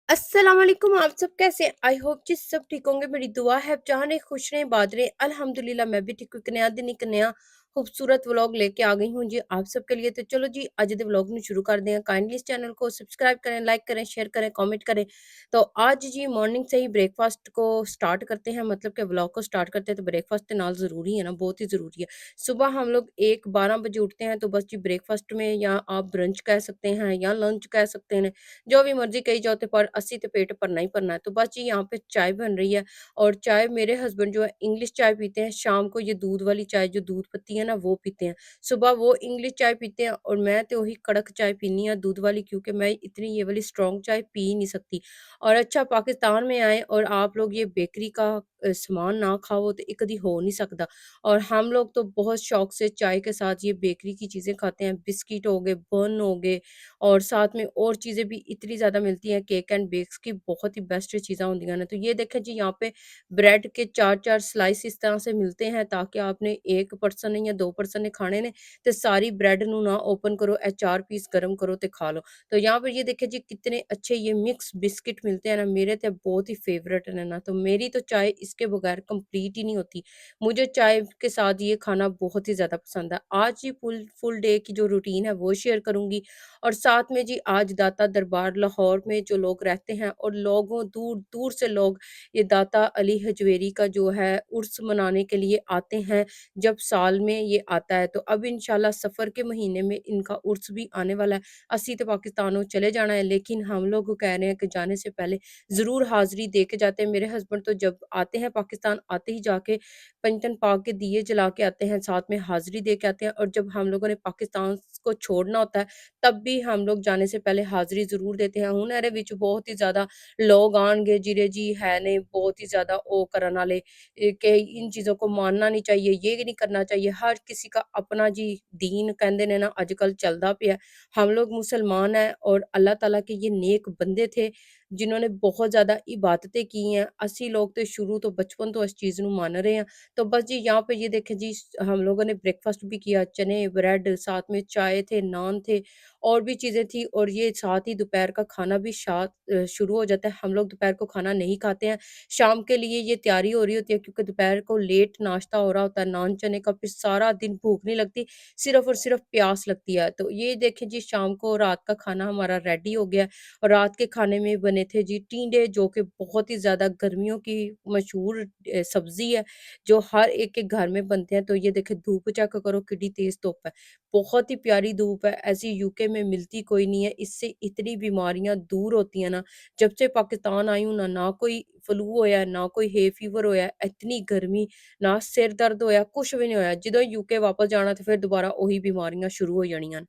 अस्सलाम वालेकुम। आप सब कैसे हैं? आई होप जी सब ठीक होंगे। मेरी दुआ है आप जहाँ रहे खुश रहें बात रहें। अल्हम्दुलिल्लाह मैं भी ठीक हूँ। एक नया दिन एक नया खूबसूरत व्लॉग लेके आ गई हूँ जी आप सबके लिए। तो चलो जी अज दे व्लॉग ਨੂੰ शुरू कर दें। काइंडली इस चैनल को सब्सक्राइब करें, लाइक करें, शेयर करें, कमेंट करें। तो आज जी मॉर्निंग से ही ब्रेकफास्ट को स्टार्ट करते हैं, मतलब कि व्लॉग को स्टार्ट करते हैं। तो ब्रेकफास्ट के नाल ज़रूरी है ना, बहुत ही ज़रूरी है। सुबह हम लोग 1-12 बजे उठते हैं, तो बस जी ब्रेकफास्ट में या आप ब्रंच कह सकते हैं या लंच कह सकते हैं, जो भी मर्ज़ी कही जाओ, ते पर अस्सी ते पेट भरना ही भरना है। तो बस जी यहाँ पे चाय बन रही है और चाय मेरे हस्बैंड जो है इंग्लिश चाय पीते हैं, शाम को ये दूध वाली चाय जो दूध पत्ती है ना वो पीते हैं। सुबह वो इंग्लिश चाय पीते हैं और मैं तो वही कड़क चाय पीनी है दूध वाली, क्योंकि मैं इतनी ये वाली स्ट्रॉन्ग चाय पी ही नहीं सकती। और अच्छा पाकिस्तान में आए और आप लोग ये बेकरी का सामान ना खाओ तो ये कदी हो नहीं सकता। और हम लोग तो बहुत शौक से चाय के साथ ये बेकरी की चीज़ें खाते हैं, बिस्किट हो गए, बन हो गए और साथ में और चीज़ें भी इतनी ज़्यादा मिलती हैं, केक एंड बेक्स की बहुत ही बेस्ट चीज़ां होंदियां ने। तो ये देखें जी यहाँ पे ब्रेड के 4-4 स्लाइस इस तरह से मिलते हैं, ताकि आपने 1 पर्सन ने या 2 पर्सन ने खाने ने ते सारी ब्रेड ਨੂੰ ना ओपन करो, ए 4 पीस गरम करो ते खा लो। तो यहाँ पर ये देखिए जी कितने अच्छे ये मिक्स बिस्किट मिलते हैं ना, मेरे तो बहुत ही फेवरेट है ना। तो मेरी तो चाय इसके बगैर कंप्लीट ही नहीं होती। मुझे चाय के साथ ये खाना बहुत ही ज़्यादा पसंद है। आज ही फुल फुल डे की जो रूटीन है वो शेयर करूँगी। और साथ में जी आज दाता दरबार लाहौर में जो लोग रहते हैं और लोगों दूर-दूर से लोग ये दाता अली हजवेरी का जो है उर्स मनाने के लिए आते हैं, जब साल में ये आता है। तो अब इंशाल्लाह सफ़र के महीने में इनका उर्स भी आने वाला है। असी तो पाकिस्तानों चले जाना है, लेकिन हम लोग कह रहे हैं कि जाने से पहले ज़रूर हाज़िरी दे के जाते हैं। मेरे हस्बैंड तो जब आते हैं पाकिस्तान, आते ही जाके पंजतन पाक के दिए जला के आते हैं, साथ में हाज़िरी दे के आते हैं। और जब हम लोगों ने पाकिस्तान को छोड़ना होता है, तब भी हम लोग जाने से पहले हाज़िरी ज़रूर देते हैं। हुण इहदे विच बहुत ही ज़्यादा लोग आणगे जिहड़े जी है ने बहुत ही ज़्यादा ओ करन आले कि इन चीज़ों को मानना नहीं चाहिए, ये नहीं करना चाहिए। हर किसी का अपना जी दीन कहंदे ने ना आजकल चलदा पिया है। हम लोग मुसलमान हैं और अल्लाह ताला के ये नेक बंदे थे, जिन्होंने बहुत ज़्यादा इबादतें की हैं। असी लोग तो शुरू तो बचपन तो इस चीज़ ਨੂੰ ਮੰਨ रहे हैं। तो बस जी यहाँ पे ये देखें जी हम लोगों ने ब्रेकफ़ास्ट भी किया, चने, ब्रेड, साथ में चाय थे, नान थे और भी चीज़ें थी। और ये साथ ही दोपहर का खाना भी शुरू हो जाता है। हम लोग दोपहर को खाना नहीं खाते हैं। शाम के लिए ये तैयारी हो रही होती है, क्योंकि दोपहर को लेट नाश्ता हो रहा होता है नान चने का, फिर सारा दिन भूख नहीं लगती, सिर्फ़ और सिर्फ़ प्यास लगती है। तो ये देखें जी शाम को रात का खाना हमारा रेडी हो गया है। और रात के खाने में बने थे जी टिंडे, जो कि बहुत ही ज़्यादा गर्मियों की मशहूर सब्ज़ी है, जो हर एक के घर में बनते हैं। तो ये देखें धूप चेक करो कितनी तेज़ धुप है, बहुत ही प्यारी धूप है, ऐसी यूके में मिलती कोई नहीं है। इससे इतनी बीमारियाँ दूर होती हैं ना, जब से पाकिस्तान आई हूँ ना, ना कोई फ्लू होया, ना कोई हे फीवर होया, इतनी गर्मी, ना सिर दर्द होया, कुछ भी नहीं होया। जदों यूके वापस जाना ते फिर दोबारा ਉਹੀ बीमारियाँ शुरू हो जानियां।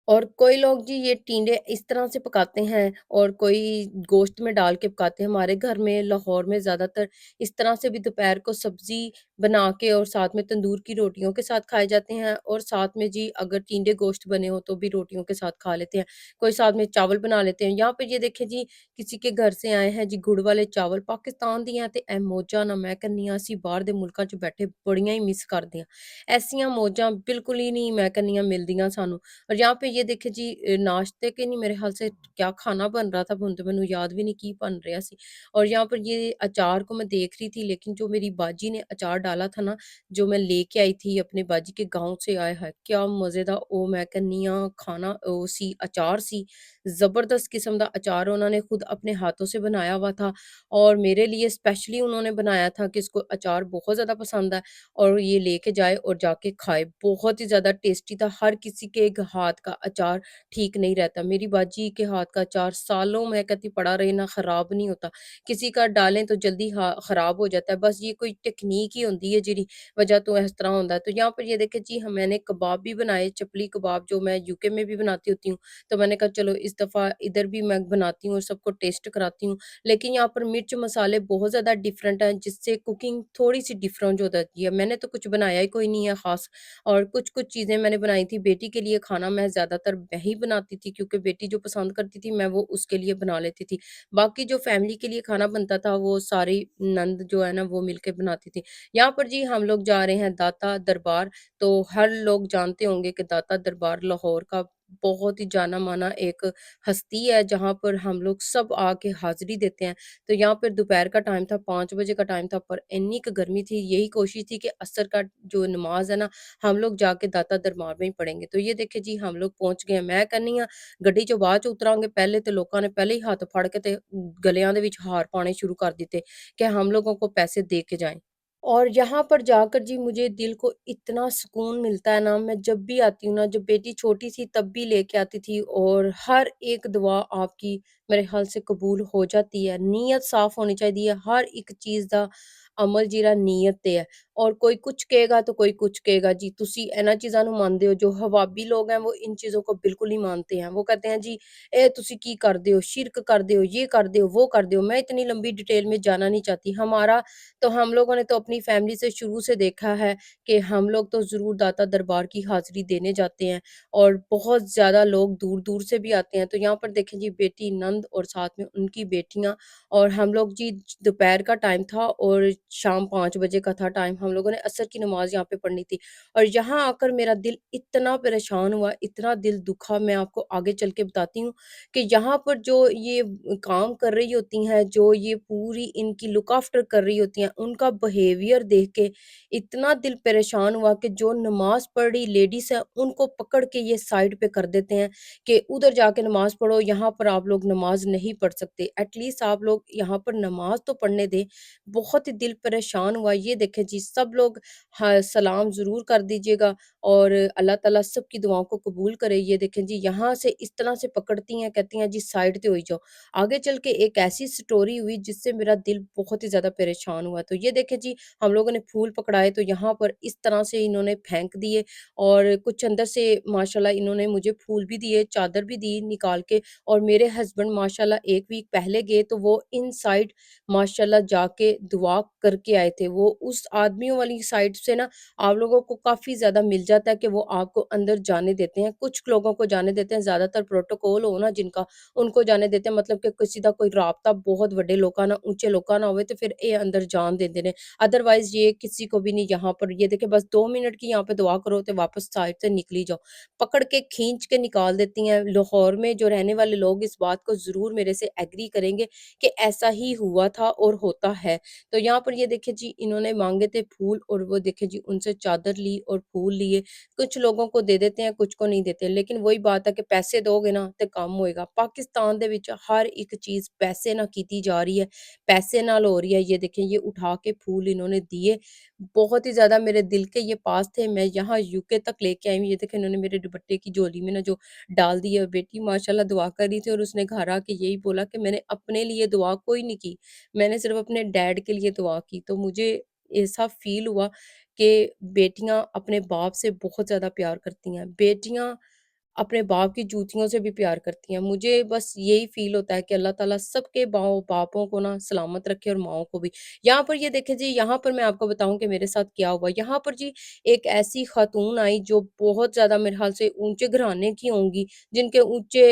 और कोई लोग जी ये टिंडे इस तरह से पकाते हैं और कोई गोश्त में डाल के पकाते हैं। हमारे घर में लाहौर में ज़्यादातर इस तरह से भी दोपहर को सब्ज़ी बना के और साथ में तंदूर की रोटियों के साथ खाए जाते हैं। और साथ में जी अगर टिंडे गोश्त बने हो तो भी रोटियों के साथ खा लेते हैं। कोई साथ में चावल बना लेते हैं। यहाँ पे ये देखें जी किसी के घर से आए हैं जी गुड़ वाले चावल पाकिस्तान दियां ते ए मौजां ना मैं कहनी असी बाहर दे मुल्कां च बैठे बड़ियां ही मिस करदे हां। ऐसियां मौजां बिल्कुल ही नहीं मैं कहनी मिलदियां सानू। और यहाँ पे ये देखें जी नाश्ते के नहीं मेरे ख़्याल से क्या खाना बन रहा था, ਹੁਣ तो मैनू याद भी नहीं की बन रहा सी। और यहाँ पर ये अचार को मैं देख रही थी, लेकिन जो मेरी बाजी ने अचार डाला था ना, जो मैं लेके आई थी अपने बाजी के गाँव से, आए हाय क्या मज़े दा ओ मैं कहनी खाना ओ सी अचार सी। ज़बरदस्त किस्म दा अचार उन्होंने खुद अपने हाथों से बनाया हुआ था और मेरे लिए स्पेशली उन्होंने बनाया था कि इसको अचार बहुत ज़्यादा पसंद है और ये लेके जाए और जाके खाए। बहुत ही ज़्यादा टेस्टी था। हर किसी के हाथ का अचार ठीक नहीं रहता। मेरी बाजी के हाथ का अचार सालों मैं कहती पड़ा रहे ना, खराब नहीं होता। किसी का डालें तो जल्दी खराब हो जाता है। बस ये कोई टेक्नीक ही होती है जिहड़ी वजह तो इस तरह होता है। तो यहाँ पर ये देखें जी मैंने कबाब भी बनाए, चपली कबाब जो मैं यूके में भी बनाती होती हूँ। तो मैंने कहा चलो इस दफ़ा इधर भी मैं बनाती हूँ और सबको टेस्ट कराती हूँ। लेकिन यहाँ पर मिर्च मसाले बहुत ज़्यादा डिफरेंट हैं, जिससे कुकिंग थोड़ी-सी डिफरेंट हो जाती है। मैंने तो कुछ बनाया ही कोई नहीं है ख़ास। और कुछ-कुछ चीज़ें मैंने बनाई थी बेटी के लिए। खाना मैं ज़्यादातर मैं ही बनाती थी, क्योंकि बेटी जो पसंद करती थी मैं वो उसके लिए बना लेती थी। बाकी जो फैमिली के लिए खाना बनता था वो सारी नंद जो है ना वो मिलके बनाती थी। यहाँ पर जी हम लोग जा रहे हैं दाता दरबार। तो हर लोग जानते होंगे कि दाता दरबार लाहौर का बहुत ही जाना-माना एक हस्ती है, जहाँ पर हम लोग सब आके हाज़िरी देते हैं। तो यहाँ पर दोपहर का टाइम था, 5 बजे का टाइम था, पर इतनी क गर्मी थी, यही कोशिश थी कि असर का जो नमाज़ है ना, हम लोग जाके दाता दरबार में ही पढ़ेंगे। तो ये देखिए जी हम लोग पहुँच गए हैं। मैं कहनी हाँ ਗੱਡੀ ਚੋਂ ਬਾਅਦ ਚ ਉਤਰਾਂਗੇ, ਪਹਿਲੇ ਤੇ ਲੋਕਾਂ ਨੇ ਪਹਿਲੇ ਹੀ ਹੱਥ ਫੜ ਕੇ ਤੇ ਗਲਿਆਂ ਦੇ ਵਿੱਚ ਹਾਰ ਪਾਣੇ शुरू कर ਦਿੱਤੇ कि हम लोगों को पैसे दे के जाएँ। और यहाँ पर जाकर जी मुझे दिल को इतना सुकून मिलता है ना, मैं जब भी आती हूँ ना, जब बेटी छोटी थी तब भी लेके आती थी, और हर एक दुआ आपकी मेरे ख्याल से कबूल हो जाती है। नीयत साफ होनी चाहिए, हर एक चीज़ ਦਾ ਅਮਲ ਜਿਹੜਾ ਨੀयत ਤੇ है। और कोई कुछ कहेगा तो कोई कुछ कहेगा जी, ਤੁਸੀਂ ਇਹਨਾਂ ਚੀਜ਼ਾਂ ਨੂੰ ਮੰਨਦੇ ਹੋ। जो हवाबी लोग हैं वो इन चीज़ों को बिल्कुल नहीं मानते हैं। वो कहते हैं जी ए ਤੁਸੀਂ ਕੀ ਕਰਦੇ हो, शिरक करते हो, ये करते हो, वो करते हो। मैं इतनी लंबी डिटेल में जाना नहीं चाहती। हमारा तो हम लोगों ने तो अपनी फैमिली से शुरू से देखा है कि हम लोग तो ज़रूर दाता दरबार की हाज़िरी देने जाते हैं, और बहुत ज़्यादा लोग दूर-दूर से भी आते हैं। तो यहाँ पर देखें जी बेटी नंद और साथ में उनकी बेटियाँ, और हम लोग जी दोपहर का टाइम था और शाम 5 बजे का था टाइम। हम लोगों ने असर की नमाज़ यहाँ पे पढ़नी थी, और यहाँ आकर मेरा दिल इतना परेशान हुआ, इतना दिल दुखा, मैं आपको आगे चल के बताती हूँ कि यहाँ पर जो ये काम कर रही होती हैं, जो ये पूरी इनकी लुक आफ्टर कर रही होती हैं, उनका बिहेवियर देख के इतना दिल परेशान हुआ कि जो नमाज़ पढ़ रही लेडीज़ हैं, उनको पकड़ के ये साइड पे कर देते हैं कि उधर जाके नमाज़ पढ़ो, यहाँ पर आप लोग नमाज़ नहीं पढ़ सकते। एटलीस्ट आप लोग यहाँ पर नमाज़ तो पढ़ने दें। बहुत ही दिल परेशान हुआ। ये देखें जी सब लोग हाँ, सलाम ज़रूर कर दीजिएगा, और अल्लाह ताला सबकी दुआओं को कबूल करे। ये देखें जी यहाँ से इस तरह से पकड़ती हैं, कहती हैं जी साइड पे हो जाओ। आगे चल के एक ऐसी स्टोरी हुई जिससे मेरा दिल बहुत ही ज़्यादा परेशान हुआ। तो ये देखें जी हम लोगों ने फूल पकड़ाए, तो यहाँ पर इस तरह से इन्होंने फेंक दिए, और कुछ अंदर से माशाल्लाह इन्होंने मुझे फूल भी दिए, चादर भी दी निकाल के। और मेरे हस्बैंड माशाल्लाह 1 वीक पहले गए तो वो इनसाइड माशाल्लाह जाके दुआ करके आए थे। वो उस आदमियों वाली साइड से ना आप लोगों को काफ़ी ज़्यादा मिल जाता है कि वो आपको अंदर जाने देते हैं। कुछ लोगों को जाने देते हैं, ज़्यादातर प्रोटोकॉल हो ना जिनका, उनको जाने देते हैं, मतलब कि किसी दा कोई राबता बहुत ਵੱਡੇ ਲੋਕਾਂ ਨਾਲ, ਉੱਚੇ ਲੋਕਾਂ ਨਾਲ ਹੋਵੇ ਤੇ ਫਿਰ ਇਹ अंदर जान देते ने। अदरवाइज़ ये किसी को भी नहीं यहाँ पर, ये देखिए बस 2 मिनट की यहाँ पे दुआ करो तो वापस साइड से निकली जाओ। पकड़ के खींच के निकाल देती हैं। लाहौर में जो रहने वाले लोग इस बात को ज़रूर मेरे से एग्री करेंगे कि ऐसा ही हुआ था और होता है। तो यहाँ पर ये देखिए जी इन्होंने माँगे थे फूल, और वो देखिए जी उनसे चादर ली और फूल लिए। कुछ लोगों को दे देते हैं, कुछ को नहीं देते। लेकिन वही बात है कि पैसे दोगे ना ते ਕੰਮ ਹੋਏਗਾ। पाकिस्तान ਦੇ ਵਿੱਚ हर एक चीज़ पैसे ਨਾਲ ਕੀਤੀ जा रही है, पैसे ਨਾਲ हो रही है। ये देखिए ये उठा के फूल इन्होंने दिए, बहुत ही ज़्यादा मेरे दिल के ये पास थे। मैं यहाँ यूके तक लेके आई हूँ। ये देखिए इन्होंने मेरे दुपट्टे की झोली में ना जो डाल दिया। बेटी माशाल्लाह दुआ कर रही थी, और उसने घर आके यही बोला कि मैंने अपने लिए दुआ कोई नहीं की, मैंने सिर्फ़ अपने डैड के लिए दुआ की। तो मुझे ऐसा फ़ील हुआ कि बेटियाँ अपने बाप से बहुत ज़्यादा प्यार करती हैं। बेटियाँ अपने बाप की जूतियों से भी प्यार करती हैं। मुझे बस यही फ़ील होता है कि अल्लाह ताला सबके बापों को ना सलामत रखे, और माँओं को भी। यहाँ पर ये देखें जी, यहाँ पर मैं आपको बताऊँ कि मेरे साथ क्या हुआ। यहाँ पर जी एक ऐसी ख़ातून आई जो बहुत ज़्यादा मेरे ख़्याल से ऊँचे घराने की होंगी, जिनके ऊँचे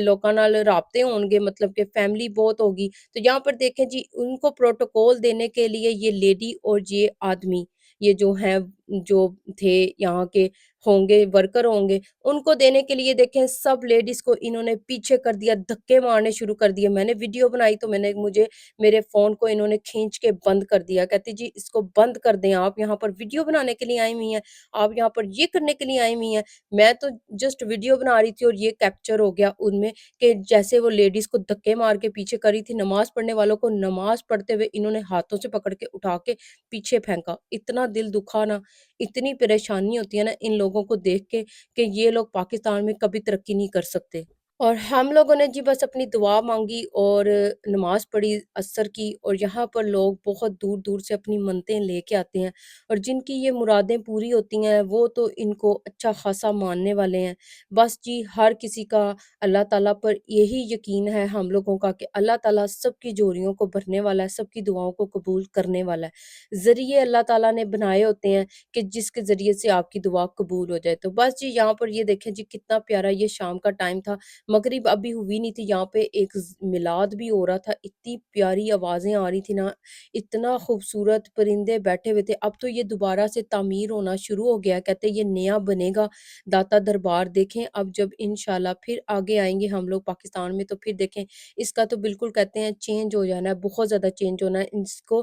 लोकां नाल राब्ते होंगे, मतलब कि फ़ैमिली बहुत होगी। तो यहाँ पर देखें जी उनको प्रोटोकॉल देने के लिए ये लेडी और ये आदमी, ये जो हैं, जो थे यहाँ के होंगे, वर्कर होंगे, उनको देने के लिए देखें सब लेडीज़ को इन्होंने पीछे कर दिया, धक्के मारने शुरू कर दिए। मैंने वीडियो बनाई तो मैंने मुझे मेरे फ़ोन को इन्होंने खींच के बंद कर दिया। कहती जी इसको बंद कर दें, आप यहाँ पर वीडियो बनाने के लिए आई हुई हैं, आप यहाँ पर ये करने के लिए आई हुई हैं। मैं तो जस्ट वीडियो बना रही थी, और ये कैप्चर हो गया उनमें कि जैसे वो लेडीज़ को धक्के मार के पीछे कर रही थी। नमाज़ पढ़ने वालों को नमाज़ पढ़ते हुए इन्होंने हाथों से पकड़ के उठा के पीछे फेंका। इतना दिल दुखा ना, इतनी परेशानी होती है ना इन लोगों को देख के कि ये लोग पाकिस्तान में कभी तरक्की नहीं कर सकते। और हम लोगों ने जी बस अपनी दुआ माँगी और नमाज़ पढ़ी असर की, और यहाँ पर लोग बहुत दूर-दूर से अपनी मन्नतें लेके आते हैं, और जिनकी ये मुरादें पूरी होती हैं, वो तो इनको अच्छा ख़ासा मानने वाले हैं। बस जी हर किसी का अल्लाह ताला पर यही यकीन है हम लोगों का कि अल्लाह ताला सबकी झोलियों को भरने वाला है, सबकी दुआओं को कबूल करने वाला है। ज़रिए अल्लाह ताला ने बनाए होते हैं कि जिसके ज़रिए से आपकी दुआ कबूल हो जाए। तो बस जी यहाँ पर ये देखें जी कितना प्यारा ये शाम का टाइम था। मगरिब अभी हुई नहीं थी, यहाँ पे एक मिलाद भी हो रहा था, इतनी प्यारी आवाज़ें आ रही थी ना, इतना खूबसूरत परिंदे बैठे हुए थे। अब तो ये दोबारा से तामीर होना शुरू हो गया, कहते हैं ये नया बनेगा दाता दरबार। देखें अब जब इंशाल्लाह फिर आगे आएँगे हम लोग पाकिस्तान में, तो फिर देखें इसका तो बिल्कुल कहते हैं चेंज हो जाना है, बहुत ज़्यादा चेंज होना है। इसको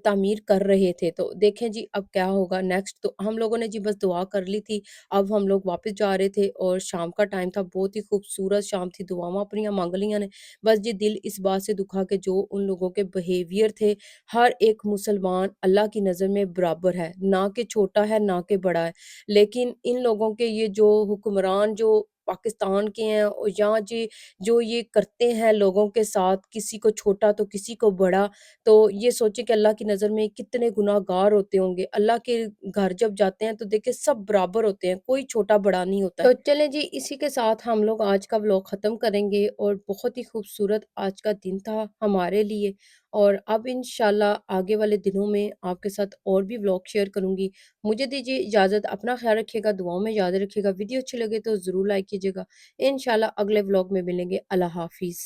तामीर कर रहे थे, तो देखें जी अब क्या होगा नेक्स्ट। तो हम लोगों ने जी बस दुआ कर ली थी, अब हम लोग वापस जा रहे थे और शाम का टाइम था, बहुत ही खूबसूरत शाम थी, दुआवां अपनी मांग लिया ने। बस जी दिल इस बात से दुखा कि जो उन लोगों के बिहेवियर थे, हर एक मुसलमान अल्लाह की नज़र में बराबर है, ना कि छोटा है ना कि बड़ा है। लेकिन इन लोगों के ये जो हुक्मरान जो पाकिस्तान के हैं और यहाँ जी जो ये करते हैं लोगों के साथ, किसी को छोटा तो किसी को बड़ा, तो ये सोचे कि अल्लाह की नज़र में कितने गुनाहगार होते होंगे। अल्लाह के घर जब जाते हैं तो देखिए सब बराबर होते हैं, कोई छोटा-बड़ा नहीं होता है। तो चलें जी इसी के साथ हम लोग आज का व्लॉग ख़त्म करेंगे और बहुत ही खूबसूरत आज का दिन था हमारे लिए। और अब इंशाल्लाह आगे वाले दिनों में आपके साथ और भी व्लॉग शेयर करूँगी। मुझे दीजिए इजाज़त, अपना ख़्याल रखिएगा, दुआओं में याद रखिएगा। वीडियो अच्छी लगे तो ज़रूर लाइक कीजिएगा। इंशाल्लाह अगले व्लॉग में मिलेंगे। अल्लाह हाफ़िज़।